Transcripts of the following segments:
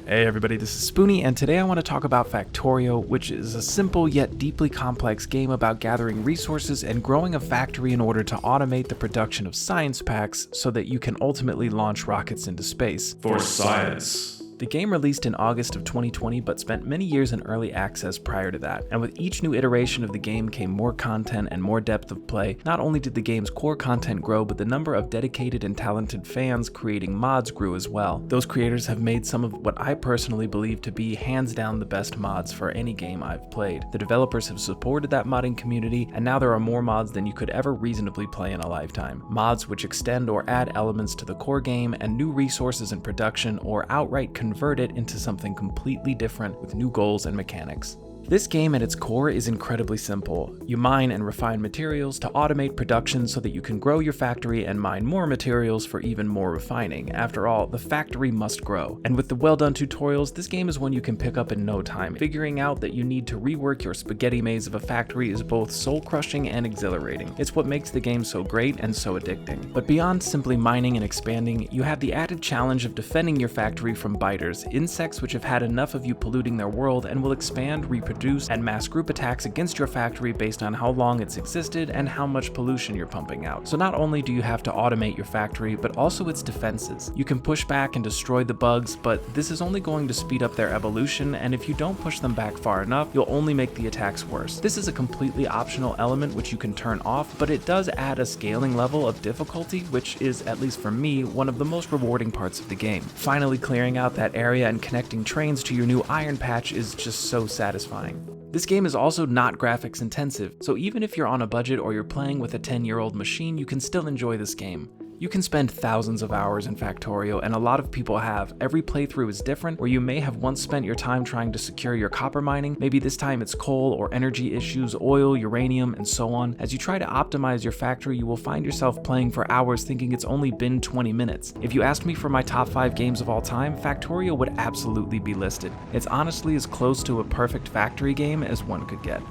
Hey everybody, this is Spoonie, and today I want to talk about Factorio, which is a simple yet deeply complex game about gathering resources and growing a factory in order to automate the production of science packs so that you can ultimately launch rockets into space. For science. The game released in August of 2020 but spent many years in early access prior to that, and with each new iteration of the game came more content and more depth of play. Not only did the game's core content grow, but the number of dedicated and talented fans creating mods grew as well. Those creators have made some of what I personally believe to be hands down the best mods for any game I've played. The developers have supported that modding community, and now there are more mods than you could ever reasonably play in a lifetime. Mods which extend or add elements to the core game and new resources in production, or outright convert it into something completely different with new goals and mechanics. This game at its core is incredibly simple. You mine and refine materials to automate production so that you can grow your factory and mine more materials for even more refining. After all, the factory must grow. And with the well-done tutorials, this game is one you can pick up in no time. Figuring out that you need to rework your spaghetti maze of a factory is both soul-crushing and exhilarating. It's what makes the game so great and so addicting. But beyond simply mining and expanding, you have the added challenge of defending your factory from biters, insects which have had enough of you polluting their world and will expand, reproduce, and mass group attacks against your factory based on how long it's existed and how much pollution you're pumping out. So not only do you have to automate your factory, but also its defenses. You can push back and destroy the bugs, but this is only going to speed up their evolution, and if you don't push them back far enough, you'll only make the attacks worse. This is a completely optional element which you can turn off, but it does add a scaling level of difficulty, which is, at least for me, one of the most rewarding parts of the game. Finally clearing out that area and connecting trains to your new iron patch is just so satisfying. This game is also not graphics intensive, so even if you're on a budget or you're playing with a 10-year-old machine, you can still enjoy this game. You can spend thousands of hours in Factorio, and a lot of people have. Every playthrough is different, where you may have once spent your time trying to secure your copper mining, maybe this time it's coal or energy issues, oil, uranium, and so on. As you try to optimize your factory, you will find yourself playing for hours thinking it's only been 20 minutes. If you asked me for my top 5 games of all time, Factorio would absolutely be listed. It's honestly as close to a perfect factory game as one could get.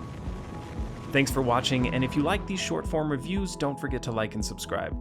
Thanks for watching, and if you like these short form reviews, don't forget to like and subscribe.